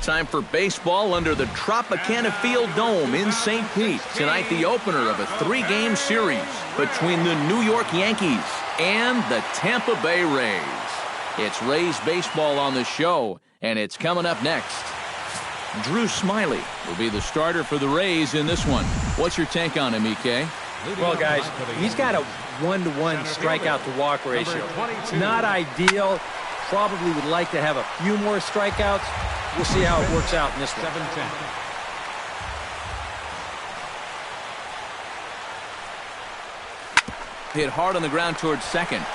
Time for baseball under the Tropicana Field Dome in St. Pete. Tonight, the opener of a 3-game series between the New York Yankees and the Tampa Bay Rays. It's Rays baseball on the show, and it's coming up next. Drew Smyly will be the starter for the Rays in this one. What's your take on him, EK? Well, guys, he's got a 1-to-1 strikeout-to-walk ratio. It's not ideal. Probably would like to have a few more strikeouts. We'll see how it works out in this one. 7-10. Hit hard on the ground towards second.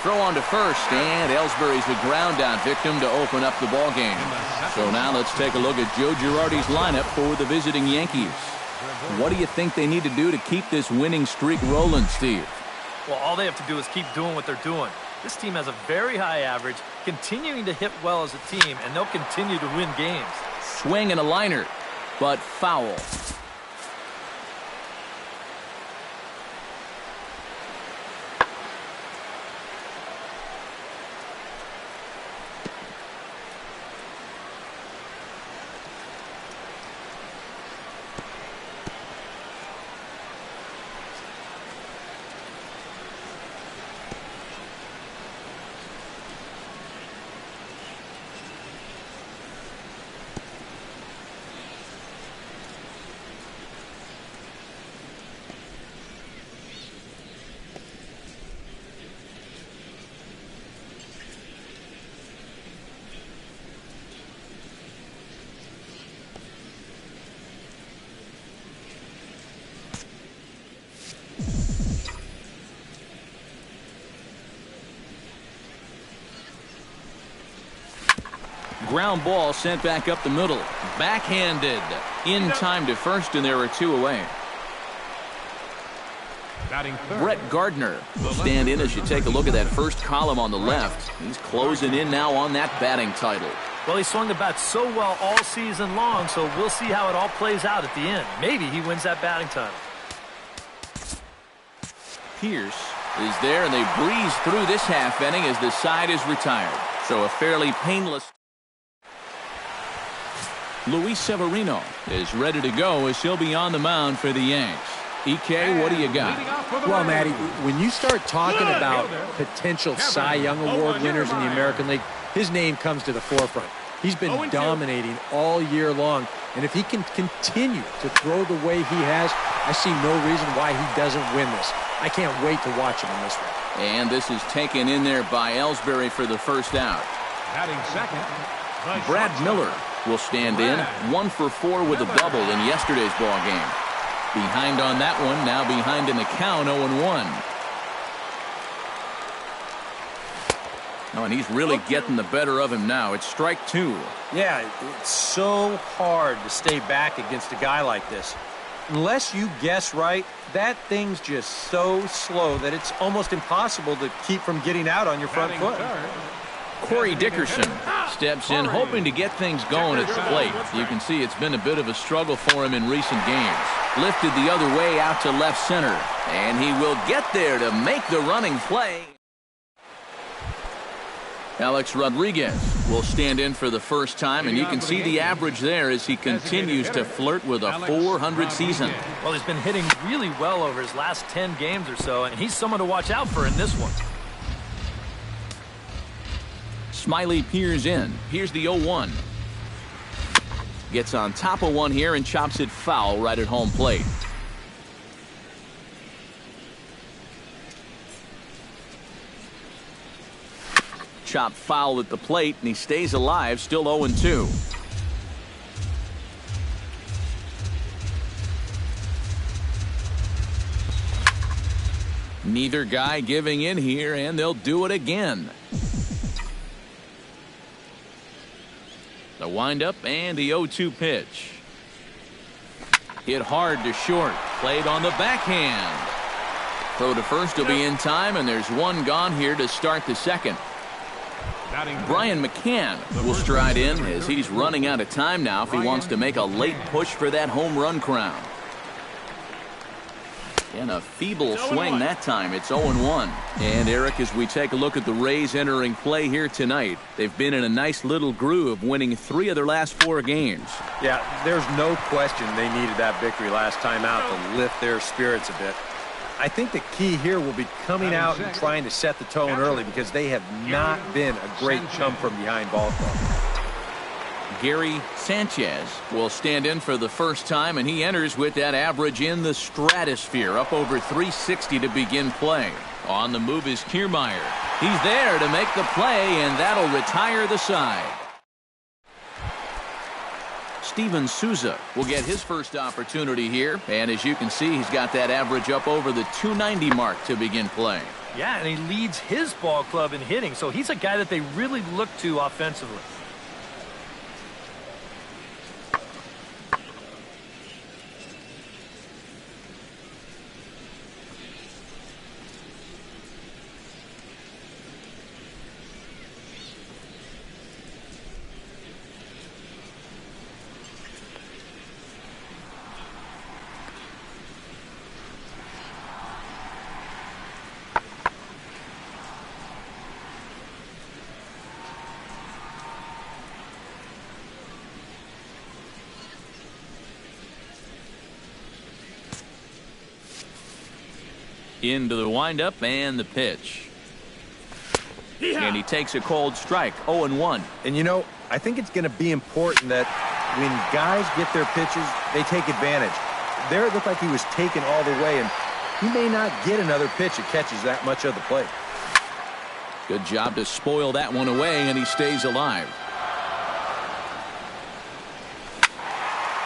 Throw on to first, and Ellsbury's a ground out victim to open up the ball game. So now let's take a look at Joe Girardi's lineup for the visiting Yankees. What do you think they need to do to keep this winning streak rolling, Steve? Well, all they have to do is keep doing what they're doing. This team has a very high average, continuing to hit well as a team, and they'll continue to win games. Swing and a liner, but foul. Ground ball sent back up the middle. Backhanded. In time to first, and there are 2 away. Brett Gardner will stand in as you take a look at that first column on the left. He's closing in now on that batting title. Well, he swung the bat so well all season long, so we'll see how it all plays out at the end. Maybe he wins that batting title. Pierce is there, and they breeze through this half inning as the side is retired. So a fairly painless. Luis Severino is ready to go as he'll be on the mound for the Yanks. EK, what do you got? Well, Matty, when you start talking about potential Cy Young Award winners in the American League, his name comes to the forefront. He's been dominating all year long, and if he can continue to throw the way he has, I see no reason why he doesn't win this. I can't wait to watch him in this one. And this is taken in there by Ellsbury for the first out. Batting second, Brad Miller will stand in, 1 for 4 with a double in yesterday's ball game. Behind on that one, now behind in the count, 0-1. Oh, and he's really getting the better of him now. It's strike 2. Yeah, it's so hard to stay back against a guy like this. Unless you guess right, that thing's just so slow that it's almost impossible to keep from getting out on your front foot. Corey Dickerson steps in, hoping to get things going at the plate. You can see it's been a bit of a struggle for him in recent games. Lifted the other way out to left center, and he will get there to make the running play. Alex Rodriguez will stand in for the first time, and you can see the average there as he continues to flirt with a .400 season. Well, he's been hitting really well over his last 10 games or so, and he's someone to watch out for in this one. Smyly peers in. Here's the 0-1. Gets on top of one here and chops it foul right at home plate. Chop foul at the plate, and he stays alive, still 0-2. Neither guy giving in here, and they'll do it again. The windup and the 0-2 pitch. Hit hard to short. Played on the backhand. Throw to first will be in time, and there's one gone here to start the second. Brian McCann will stride in as he's running out of time now if he wants to make a late push for that home run crown. And a feeble swing that time. It's 0-1. And, Eric, as we take a look at the Rays entering play here tonight, they've been in a nice little groove, winning 3 of their last 4 games. Yeah, there's no question they needed that victory last time out to lift their spirits a bit. I think the key here will be coming out and trying to set the tone early because they have not been a great come-from-behind ball club. Gary Sanchez will stand in for the first time, and he enters with that average in the stratosphere, up over 360 to begin play. On the move is Kiermaier. He's there to make the play, and that'll retire the side. Steven Souza will get his first opportunity here, and as you can see, he's got that average up over the 290 mark to begin play. Yeah, and he leads his ball club in hitting, so he's a guy that they really look to offensively. Into the windup and the pitch. And he takes a cold strike, 0-1. And, you know, I think it's going to be important that when guys get their pitches, they take advantage. There it looked like he was taken all the way, and he may not get another pitch that catches that much of the plate. Good job to spoil that one away, and he stays alive.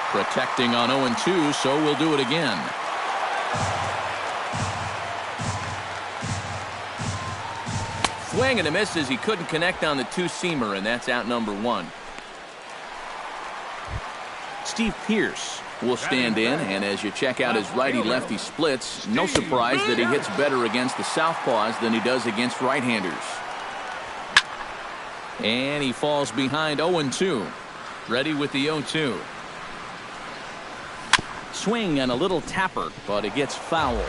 Protecting on 0-2, so we'll do it again. Swing and a miss as he couldn't connect on the two-seamer, and that's out number 1. Steve Pearce will stand in, and as you check out his righty-lefty splits, no surprise that he hits better against the southpaws than he does against right-handers. And he falls behind 0-2. Ready with the 0-2. Swing and a little tapper, but it gets foul.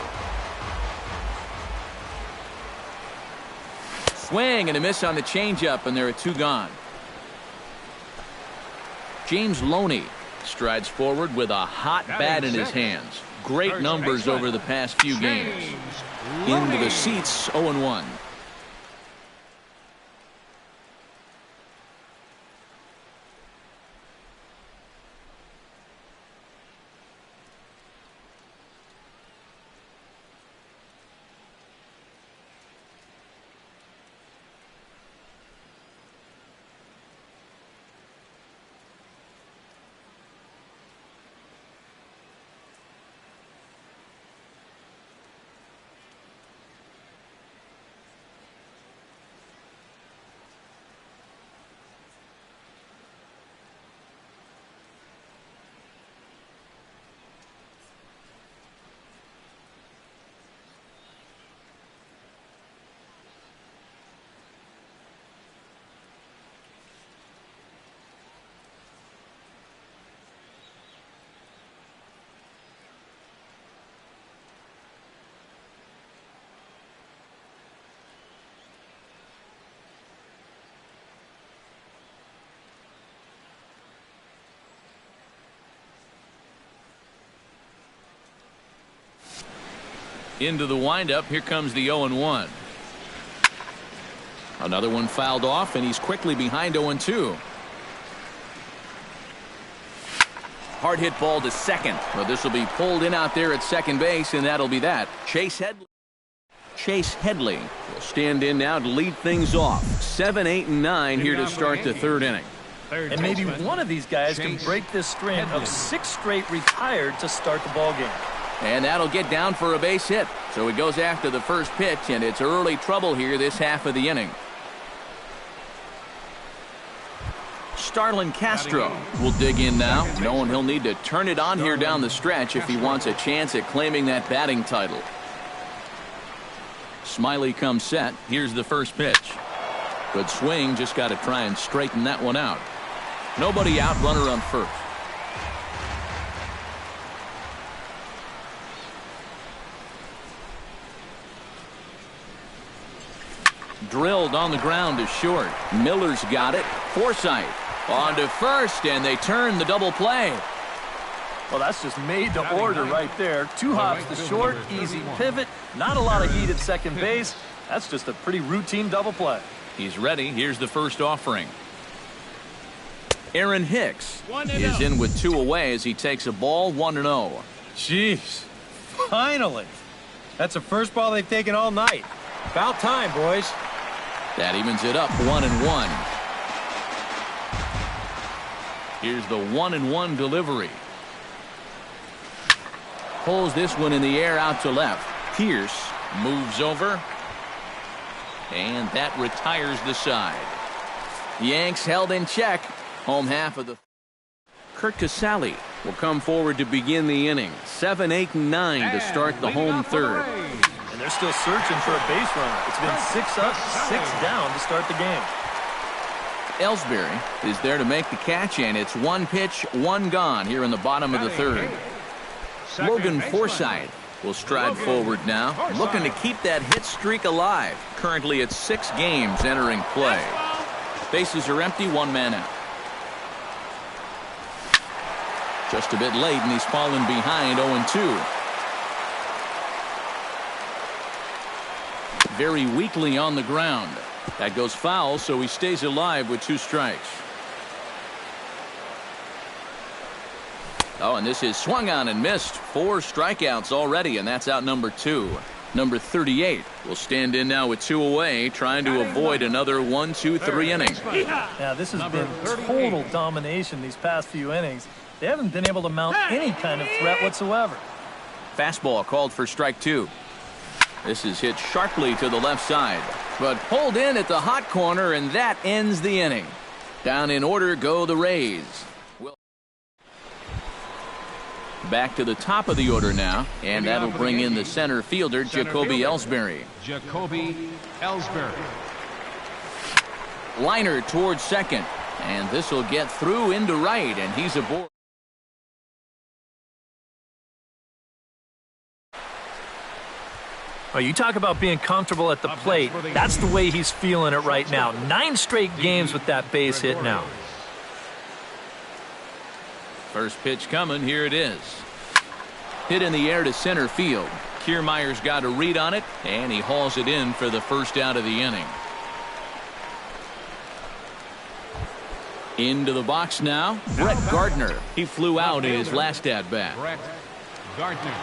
Swing and a miss on the changeup, and there are 2 gone. James Loney strides forward with a hot bat in his hands. Great numbers over the past few games. Into the seats, 0-1. Into the windup. Here comes the 0-1. Another one fouled off, and he's quickly behind 0-2. Hard hit ball to second. Well, this will be pulled in out there at second base, and that'll be that. Chase Headley will stand in now to lead things off. 7, 8, and 9 here to start the third inning. And maybe one of these guys can break this string of 6 straight retired to start the ball game. And that'll get down for a base hit. So he goes after the first pitch, and it's early trouble here this half of the inning. Starlin Castro will dig in now, knowing he'll need to turn it on here down the stretch if he wants a chance at claiming that batting title. Smiley comes set. Here's the first pitch. Good swing, just got to try and straighten that one out. Nobody out, runner on first. drilled on the ground to short. Miller's got it. Forsythe on to first, and they turn the double play. Well, that's just made to order right there. 2 hops to short, easy pivot, not a lot of heat at second base. That's just a pretty routine double play. He's ready. Here's the first offering. Aaron Hicks is in with 2 away as he takes a ball 1-0. Jeez, finally. That's the first ball they've taken all night. About time, boys. That evens it up 1-1. Here's the 1-1 delivery. Pulls this one in the air out to left. Pierce moves over. And that retires the side. Yanks held in check. Home half of the... Kurt Casale will come forward to begin the inning. 7, 8, and 9 to start the home third. And they're still searching for a base runner. It's been 6 up, 6 down to start the game. Ellsbury is there to make the catch, and it's 1 pitch, 1 gone here in the bottom of the third. Logan Forsythe will stride forward now, looking to keep that hit streak alive. Currently at 6 games entering play. Bases are empty, 1 man out. Just a bit late, and he's fallen behind 0-2. Very weakly on the ground. That goes foul, so he stays alive with 2 strikes. Oh, and this is swung on and missed. 4 strikeouts already, and that's out number 2. Number 38 will stand in now with 2 away, trying to avoid another 1, 2, 3 innings. Yeah, this has been total domination these past few innings. They haven't been able to mount any kind of threat whatsoever. Fastball called for strike 2. This is hit sharply to the left side, but pulled in at the hot corner, and that ends the inning. Down in order go the Rays. Back to the top of the order now, and that'll bring in the center fielder, Jacoby Ellsbury. Liner towards second, and this will get through into right, and he's aboard. Oh, you talk about being comfortable at the plate. That's the way he's feeling it right now. 9 straight games with that base hit now. First pitch coming. Here it is. Hit in the air to center field. Kiermaier's got a read on it, and he hauls it in for the first out of the inning. Into the box now, Brett Gardner. He flew out in his last at-bat. Brett Gardner.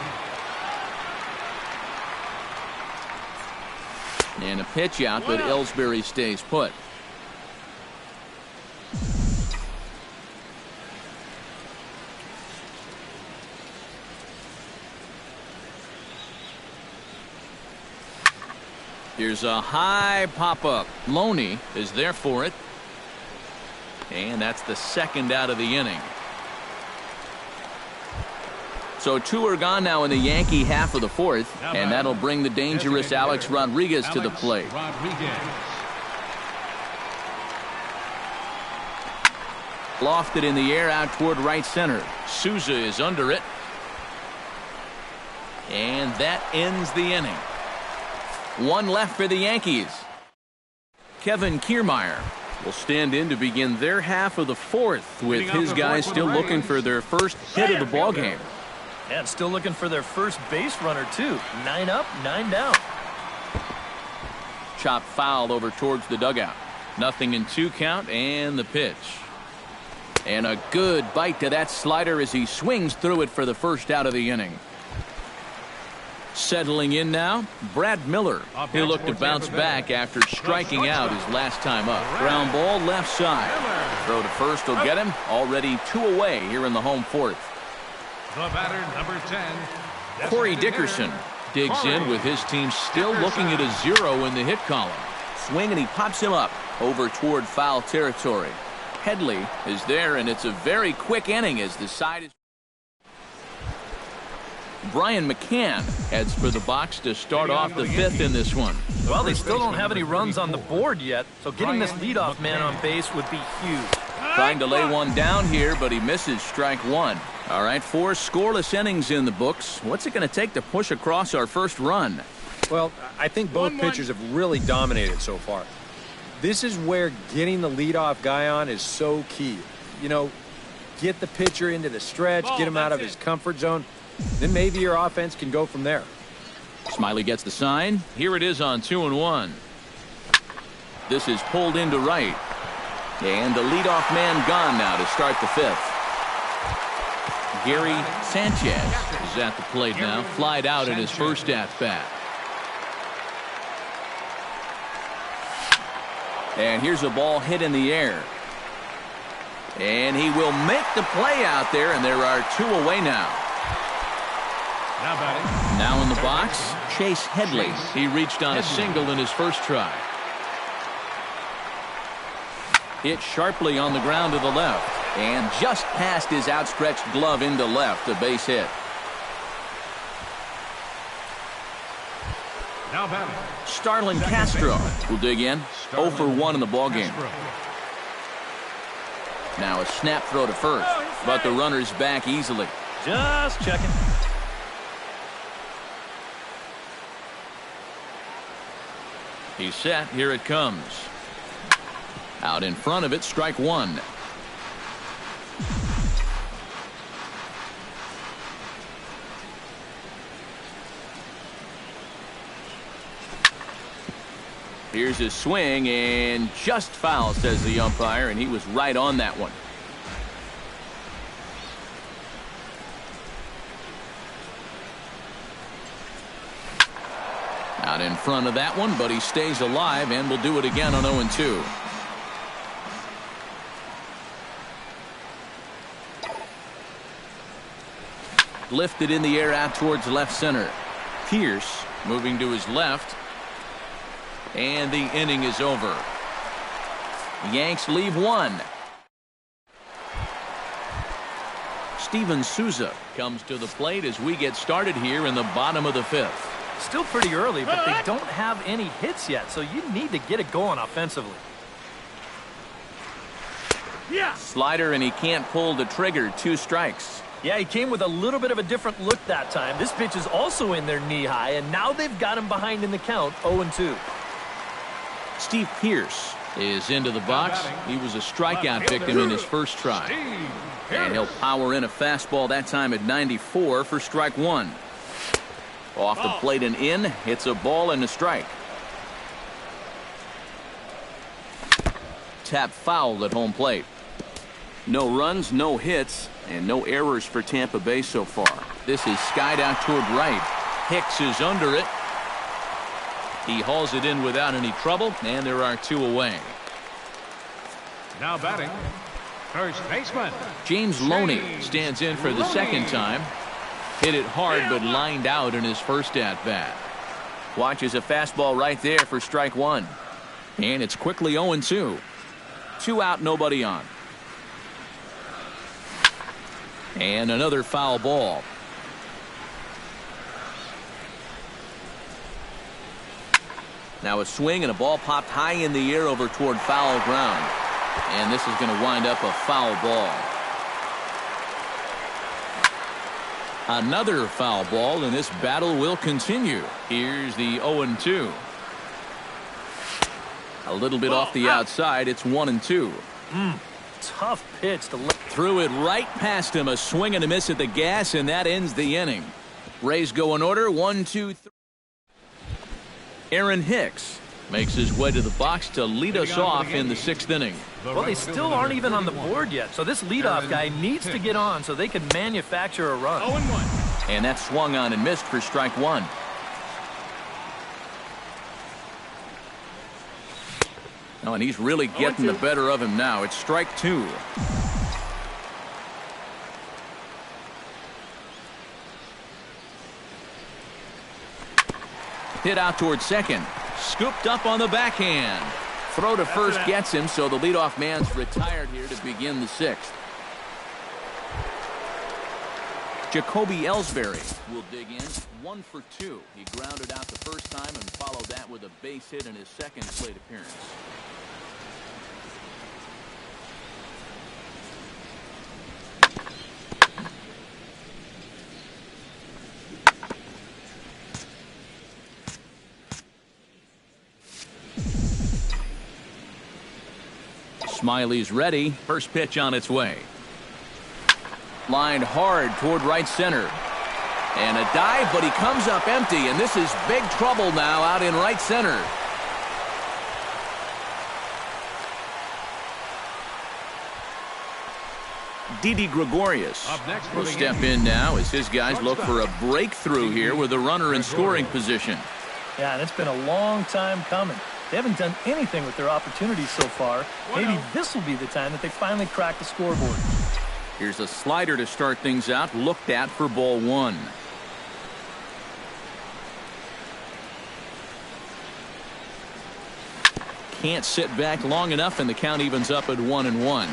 And a pitch out, but Ellsbury stays put. Here's a high pop-up. Loney is there for it. And that's the second out of the inning. So 2 are gone now in the Yankee half of the 4th, and that'll bring the dangerous Alex Rodriguez to the plate. Lofted in the air out toward right center. Souza is under it. And that ends the inning. 1 left for the Yankees. Kevin Kiermaier will stand in to begin their half of the 4th, with his guys still looking for their first hit of the ballgame. And still looking for their first base runner, too. 9 up, 9 down. Chop foul over towards the dugout. 0-2 count, and the pitch. And a good bite to that slider as he swings through it for the first out of the inning. Settling in now, Brad Miller. He'll look to bounce back after striking out his last time up. Ground ball left side. Throw to first will get him. Already 2 away here in the home 4th. The batter, number 10. Corey Dickerson digs in with his team still looking at a 0 in the hit column. Swing, and he pops him up over toward foul territory. Headley is there, and it's a very quick inning as the side is... Brian McCann heads for the box to start off the 5th in this one. Well, they still don't have any runs on the board yet, so getting this leadoff man on base would be huge. Trying to lay one down here, but he misses strike 1. All right, 4 scoreless innings in the books. What's it going to take to push across our first run? Well, I think both pitchers have really dominated so far. This is where getting the leadoff guy on is so key. You know, get the pitcher into the stretch, get him out of his comfort zone, then maybe your offense can go from there. Smiley gets the sign. Here it is on 2-1. This is pulled into right. And the leadoff man gone now to start the fifth. Gary Sanchez is at the plate now. Flied out in his first at-bat. And here's a ball hit in the air. And he will make the play out there, and there are two away now. Now in the box, Chase Headley. He reached on a single in his first try. Hit sharply on the ground to the left. And just past his outstretched glove into left, a base hit. Now batting. Starlin Castro will dig in. 0 for 1 in the ballgame. Now a snap throw to first, but the runner's back easily. Just checking. He's set. Here it comes. Out in front of it, strike one. Here's his swing, and just foul, says the umpire, and he was right on that one. Out in front of that one, but he stays alive and will do it again on 0-2. Lifted in the air out towards left center. Pierce moving to his left. And the inning is over. Yanks leave one. Steven Souza comes to the plate as we get started here in the bottom of the fifth. Still pretty early, but they don't have any hits yet, so you need to get it going offensively. Yeah. Slider, and he can't pull the trigger. 2 strikes. Yeah, he came with a little bit of a different look that time. This pitch is also in there knee high, and now they've got him behind in the count, 0-2. Steve Pierce is into the box. He was a strikeout victim in his first try. And he'll power in a fastball that time at 94 for strike one. Off the plate and in. Hits a ball and a strike. Tap foul at home plate. No runs, no hits, and no errors for Tampa Bay so far. This is skied out toward right. Hicks is under it. He hauls it in without any trouble, and there are 2 away. Now batting, first baseman James Loney stands in for the second time. Hit it hard, but lined out in his first at-bat. Watches a fastball right there for strike one. And it's quickly 0-2. 2 out, nobody on. And another foul ball. Now a swing and a ball popped high in the air over toward foul ground. And this is going to wind up a foul ball. Another foul ball, and this battle will continue. Here's the 0-2. A little bit off the outside. It's 1-2. Tough pitch to threw it right past him. A swing and a miss at the gas, and that ends the inning. Rays go in order. 1, 2, 3. Aaron Hicks makes his way to the box to lead us off in the 6th inning. Well, they still aren't even on the board yet, so this leadoff guy needs to get on so they can manufacture a run. 0-1. And that swung on and missed for strike one. Oh, and he's really getting the better of him now. It's strike two. Hit out towards second. Scooped up on the backhand. Throw to first gets him, so the leadoff man's retired here to begin the 6th. Jacoby Ellsbury will dig in. 1 for 2. He grounded out the first time and followed that with a base hit in his second plate appearance. Smiley's ready. First pitch on its way. Lined hard toward right center. And a dive, but he comes up empty, and this is big trouble now out in right center. Didi Gregorius will step in now as his guys look for a breakthrough here with a runner in scoring position. Yeah, and it's been a long time coming. They haven't done anything with their opportunities so far. Maybe this will be the time that they finally crack the scoreboard. Here's a slider to start things out, looked at for ball one. Can't sit back long enough, and the count evens up at 1-1.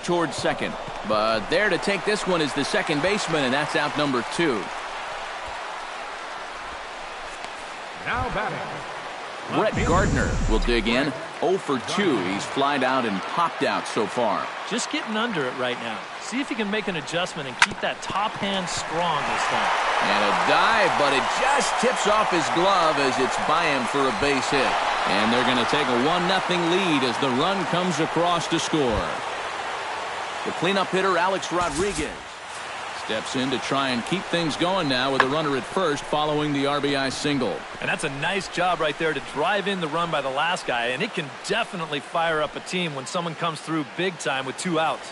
Towards second, but there to take this one is the second baseman, and that's out number 2. Now batting. Brett Gardner will dig in. 0 for 2. He's flied out and popped out so far. Just getting under it right now. See if he can make an adjustment and keep that top hand strong this time. And a dive, but it just tips off his glove as it's by him for a base hit. And they're going to take a 1-0 lead as the run comes across to score. The cleanup hitter, Alex Rodriguez, steps in to try and keep things going now with a runner at first following the RBI single. And that's a nice job right there to drive in the run by the last guy, and it can definitely fire up a team when someone comes through big time with 2 outs.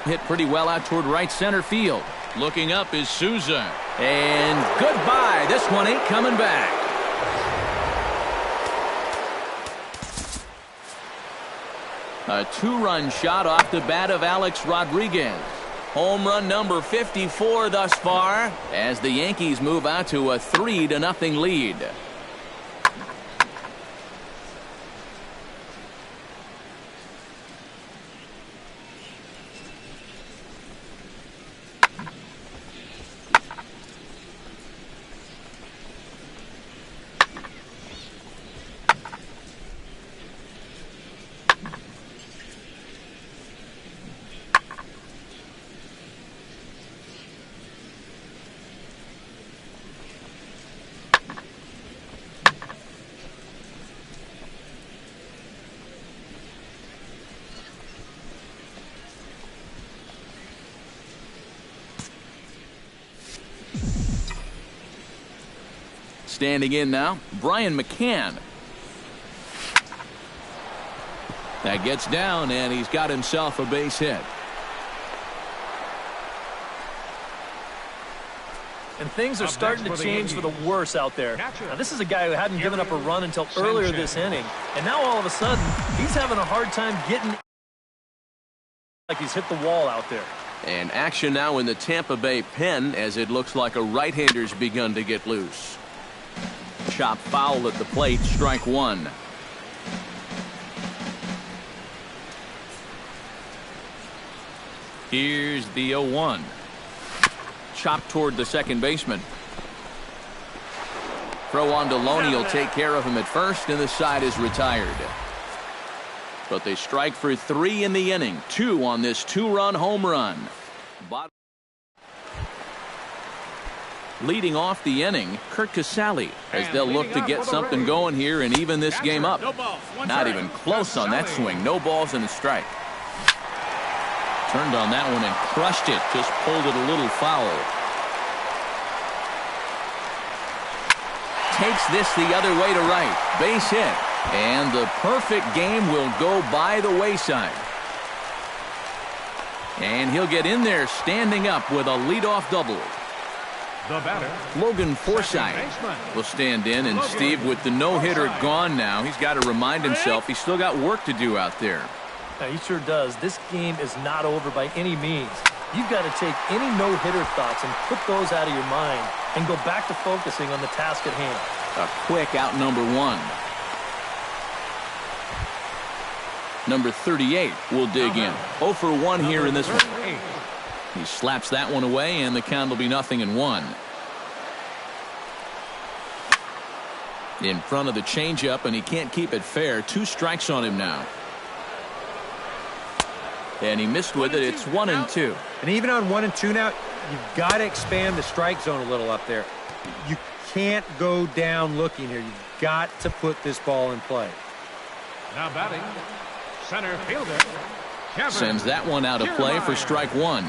Hit pretty well out toward right center field. Looking up is Souza. And goodbye. This one ain't coming back. A 2-run shot off the bat of Alex Rodriguez. Home run number 54 thus far as the Yankees move out to a 3-0 lead. Standing in now, Brian McCann. That gets down, and he's got himself a base hit. And things are starting to change for the worse out there. Now, this is a guy who hadn't given up a run until earlier this inning. And now all of a sudden, he's having a hard time getting like he's hit the wall out there. And action now in the Tampa Bay pen as it looks like a right-hander's begun to get loose. Chop foul at the plate, strike 1. Here's the 0-1. Chop toward the second baseman. Throw on to Loney will take care of him at first, and the side is retired. But they strike for 3 in the inning. 2 on this 2-run home run. Leading off the inning, Kurt Casale, as they'll look to get something going here and even this game up. Not even close on that swing. No balls and a strike. Turned on that one and crushed it. Just pulled it a little foul. Takes this the other way to right. Base hit. And the perfect game will go by the wayside. And he'll get in there standing up with a leadoff double. The batter, Logan Forsythe will stand in, and Steve, with the no-hitter gone now, he's got to remind himself he's still got work to do out there. Yeah, he sure does. This game is not over by any means. You've got to take any no-hitter thoughts and put those out of your mind and go back to focusing on the task at hand. A quick out number 1. Number 38 will dig in. 0 for 1 here in this one. He slaps that one away, and the count will be 0-1. In front of the changeup, and he can't keep it fair. 2 strikes on him now. And he missed with it. It's 1-2. And even on 1-2 now, you've got to expand the strike zone a little up there. You can't go down looking here. You've got to put this ball in play. Now batting, center fielder. Kevin. Sends that one out of play for strike 1.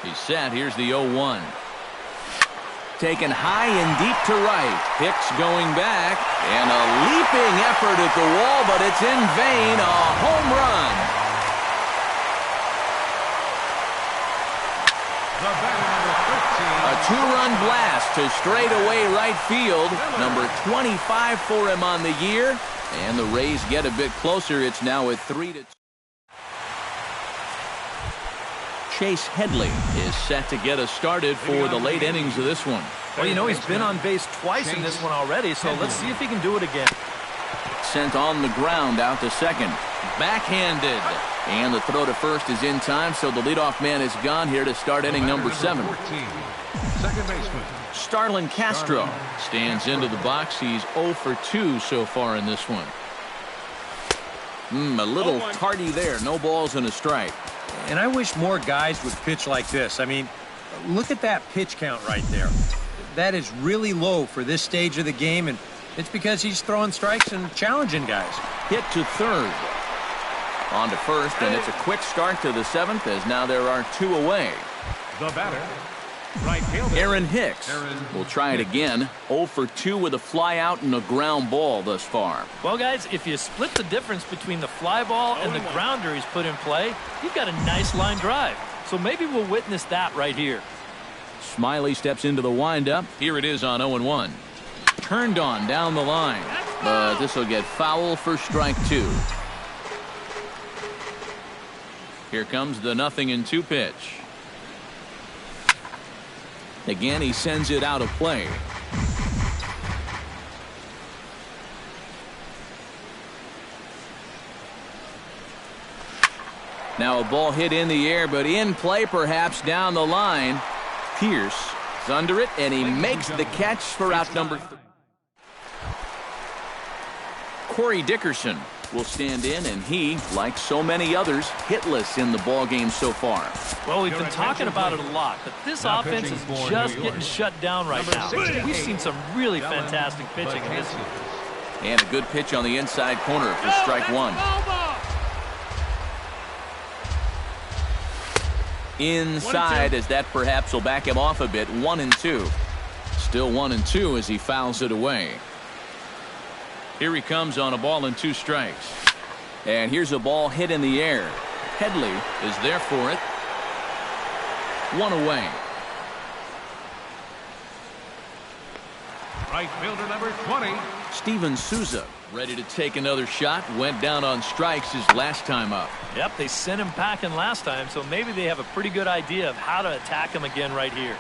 He's set. Here's the 0-1. Taken high and deep to right. Hicks going back. And a leaping effort at the wall, but it's in vain. A home run. The batter, number 13. A 2-run blast to straightaway right field. Number 25 for him on the year. And the Rays get a bit closer. It's now at 3-2. Chase Headley is set to get us started for the late innings of this one. Well, you know, he's been on base twice in this one already, so let's see if he can do it again. Sent on the ground out to second. Backhanded. And the throw to first is in time, so the leadoff man is gone here to start inning number 7. 14, second baseman. Starlin Castro stands into the box. He's 0 for 2 so far in this one. A little tardy there. No balls and a strike. And I wish more guys would pitch like this. I mean, look at that pitch count right there. That is really low for this stage of the game, and it's because he's throwing strikes and challenging guys. Hit to third. On to first, and it's a quick start to the 7th as now there are 2 away. The batter, right fielder. Aaron Hicks will try it again. 0 for 2 with a fly out and a ground ball thus far. Well, guys, if you split the difference between the fly ball and the grounder he's put in play, you've got a nice line drive. So maybe we'll witness that right here. Smiley steps into the windup. Here it is on 0-1. Turned on down the line, but this will get foul for strike 2. Here comes the 0-2 pitch. Again, he sends it out of play. Now a ball hit in the air, but in play perhaps down the line. Pierce is under it, and he makes the catch for out number 3. Corey Dickerson will stand in, and he, like so many others, hitless in the ballgame so far. Well, we've been talking about it a lot, but this offense is just getting shut down right now. We've seen some really fantastic pitching in this one. And a good pitch on the inside corner for strike 1. Inside, as that perhaps will back him off a bit. 1-2. Still 1-2 as he fouls it away. Here he comes on a ball and 2 strikes. And here's a ball hit in the air. Headley is there for it. 1 away. Right fielder number 20. Steven Souza ready to take another shot. Went down on strikes his last time up. Yep, they sent him packing last time, so maybe they have a pretty good idea of how to attack him again right here.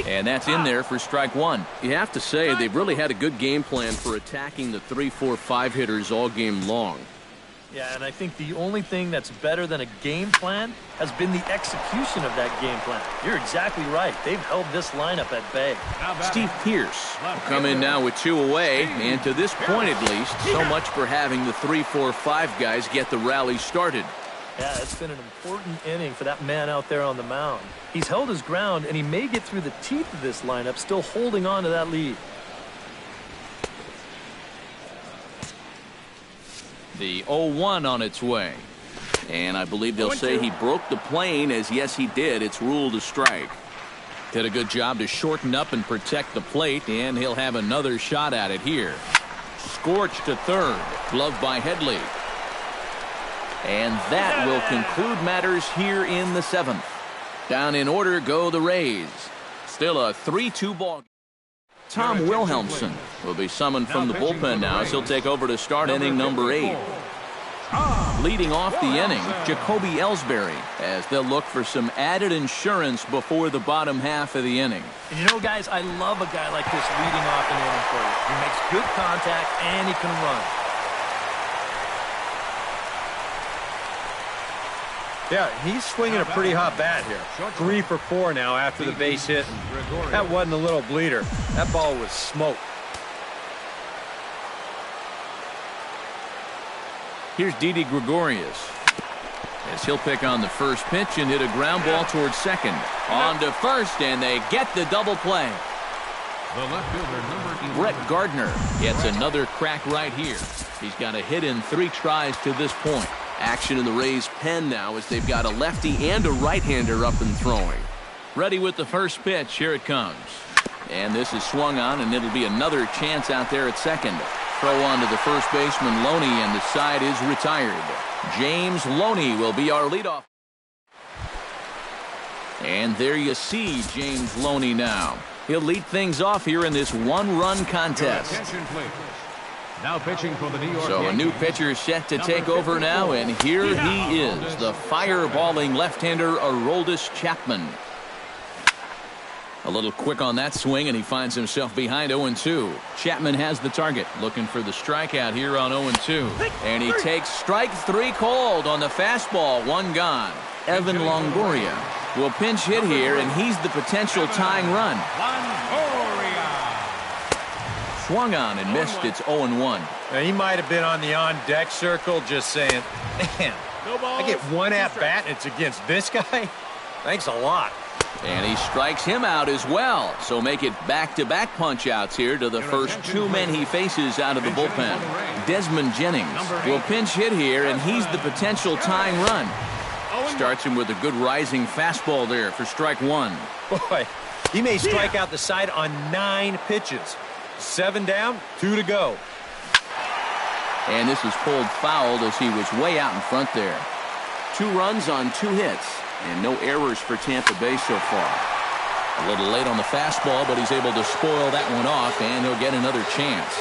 And that's in there for strike 1. You have to say they've really had a good game plan for attacking the 3, 4, 5 hitters all game long. Yeah, and I think the only thing that's better than a game plan has been the execution of that game plan. You're exactly right. They've held this lineup at bay. Steve Pierce will come in now with 2 away, and to this point at least, so much for having the 3, 4, 5 guys get the rally started. Yeah, it's been an important inning for that man out there on the mound. He's held his ground, and he may get through the teeth of this lineup, still holding on to that lead. The 0-1 on its way. And I believe they'll say he broke the plane, as yes he did. It's ruled a strike. Did a good job to shorten up and protect the plate, and he'll have another shot at it here. Scorched to third. Gloved by Headley. And that will conclude matters here in the 7th. Down in order go the Rays. Still a 3-2 ball. Tom Wilhelmsen will be summoned from the bullpen now as he'll take over to start inning number 8. Leading off the inning, Jacoby Ellsbury, as they'll look for some added insurance before the bottom half of the inning. And you know, guys, I love a guy like this leading off an inning for you. He makes good contact and he can run. Yeah, he's swinging a pretty hot bat here. 3 for 4 now after the base hit. That wasn't a little bleeder. That ball was smoked. Here's Didi Gregorius, as he'll pick on the first pitch and hit a ground ball towards second. On to first, and they get the double play. The left fielder, number 11. Brett Gardner gets another crack right here. He's got a hit in 3 tries to this point. Action in the Rays' pen now as they've got a lefty and a right-hander up and throwing. Ready with the first pitch. Here it comes. And this is swung on, and it'll be another chance out there at second. Throw on to the first baseman, Loney, and the side is retired. James Loney will be our leadoff. And there you see James Loney now. He'll lead things off here in this one-run contest. Attention, please. Now pitching for the New York So a new pitcher set to take over now, and here he is, the fireballing left-hander Aroldis Chapman. A little quick on that swing, and he finds himself behind 0-2. Chapman has the target, looking for the strikeout here on 0-2. And he takes strike 3 called on the fastball, 1 gone. Evan Longoria will pinch hit here, and he's the potential tying run. Swung on and missed. It's 0-1. Now, he might have been on the on-deck circle just saying, man, I get 1 at-bat and it's against this guy? Thanks a lot. And he strikes him out as well. So make it back-to-back punch-outs here to the first 2 men he faces out of the bullpen. Desmond Jennings will pinch hit here, and he's the potential tying run. Starts him with a good rising fastball there for strike 1. Boy, he may strike out the side on 9 pitches. 7 down, 2 to go. And this is pulled fouled as he was way out in front there. 2 runs on 2 hits. And no errors for Tampa Bay so far. A little late on the fastball, but he's able to spoil that one off, and he'll get another chance.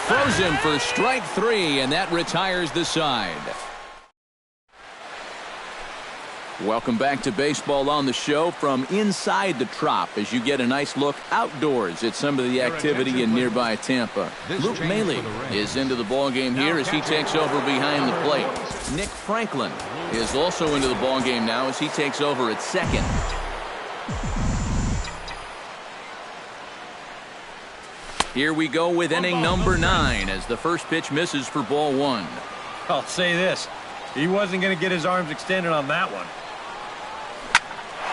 Throws him for strike 3, and that retires the side. Welcome back to Baseball on the Show from inside the Trop as you get a nice look outdoors at some of the activity in nearby Tampa. Luke Maile is into the ballgame here as he takes over behind the plate. Nick Franklin is also into the ballgame now as he takes over at second. Here we go with inning number 9 as the first pitch misses for ball 1. I'll say this. He wasn't going to get his arms extended on that one.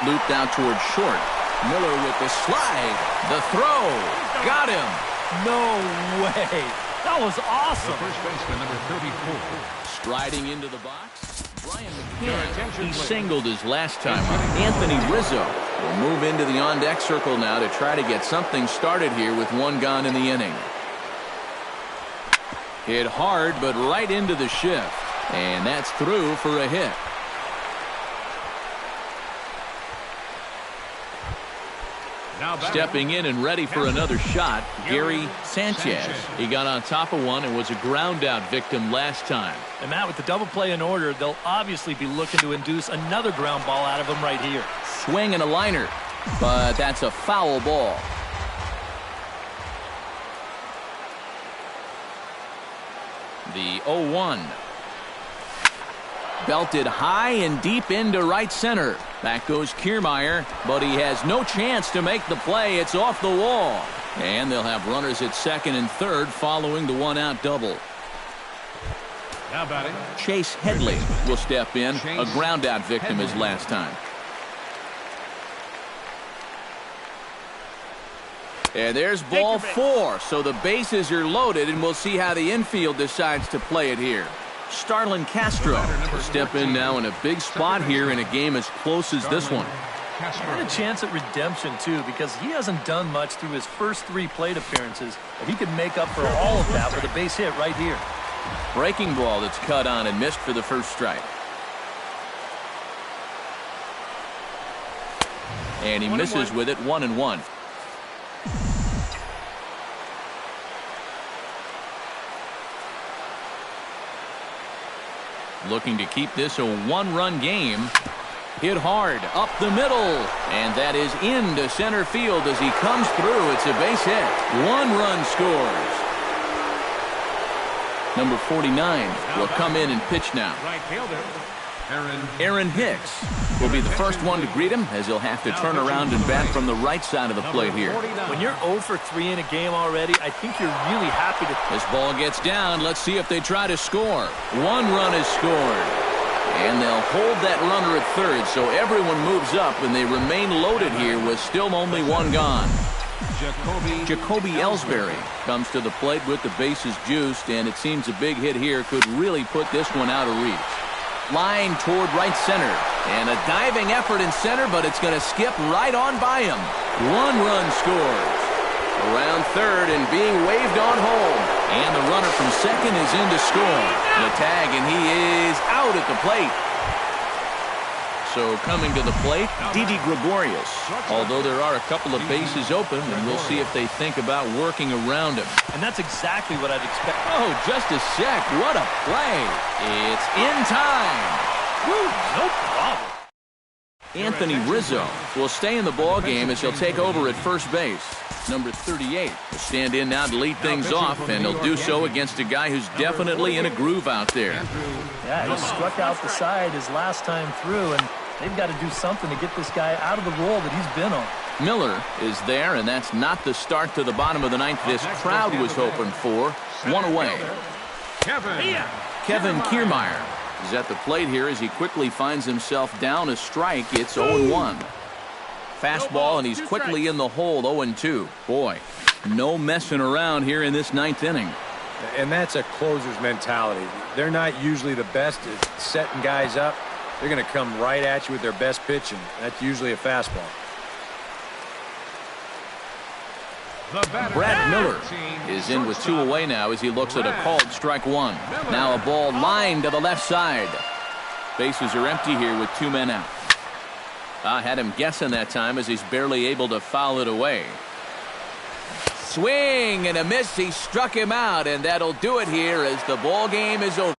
Looped out towards short. Miller with the slide. The throw. Got him. No way. That was awesome. The first baseman, number 34. Striding into the box. Brian McCann. He singled his last time up. Anthony Rizzo will move into the on-deck circle now to try to get something started here with 1 gone in the inning. Hit hard, but right into the shift. And that's through for a hit. Stepping in and ready for another shot, Gary Sanchez. He got on top of one and was a ground-out victim last time. And Matt, with the double play in order, they'll obviously be looking to induce another ground ball out of him right here. Swing and a liner, but that's a foul ball. The 0-1. Belted high and deep into right center. Back goes Kiermaier, but he has no chance to make the play. It's off the wall. And they'll have runners at second and third following the 1-out double. Now batting, Chase Headley will step in, a ground-out victim as last time. And there's ball 4, so the bases are loaded, and we'll see how the infield decides to play it here. Starlin Castro will step in now in a big spot here in a game as close as this one. And a chance at redemption, too, because he hasn't done much through his first 3 plate appearances. But he could make up for all of that with a base hit right here. Breaking ball that's cut on and missed for the first strike. And he misses with it, 1-1. looking to keep this a one-run game. Hit hard up the middle, and that is into center field as he comes through. It's a base hit. 1 run scores. Number 49 will come in and pitch now. Right fielder, Aaron Hicks will be the first one to greet him, as he'll have to turn around and bat from the right side of the plate here. When you're 0 for 3 in a game already, I think you're really happy to... This ball gets down. Let's see if they try to score. 1 run is scored. And they'll hold that runner at third, so everyone moves up, and they remain loaded here with still only 1 gone. Jacoby Ellsbury comes to the plate with the bases juiced, and it seems a big hit here could really put this one out of reach. Line toward right center, and a diving effort in center, but it's going to skip right on by him. 1 run scores. Around third and being waved on home, and the runner from second is in to score. The tag, and he is out at the plate. So coming to the plate, Didi Gregorius. Although there are a couple of bases open, and we'll see if they think about working around him. And that's exactly what I'd expect. Oh, just a sec. What a play. It's in time. Woo, no problem. Anthony Rizzo will stay in the ball game as he'll take over at first base. Number 38 will stand in now to lead things off, and he'll do so against a guy who's definitely in a groove out there. Yeah, he struck out the side his last time through, and they've got to do something to get this guy out of the role that he's been on. Miller is there, and that's not the start to the bottom of the ninth this crowd was hoping for. 1 away. Kevin Kiermaier is at the plate here as he quickly finds himself down a strike. It's 0-1. Fastball, and he's quickly in the hole. 0-2. Boy, no messing around here in this 9th inning. And that's a closer's mentality. They're not usually the best at setting guys up. They're going to come right at you with their best pitch, and that's usually a fastball. Brad Miller is in with 2 away now as he looks at a called strike 1. Now a ball lined to the left side. Bases are empty here with 2 men out. I had him guessing that time as he's barely able to foul it away. Swing and a miss. He struck him out, and that'll do it here as the ball game is over.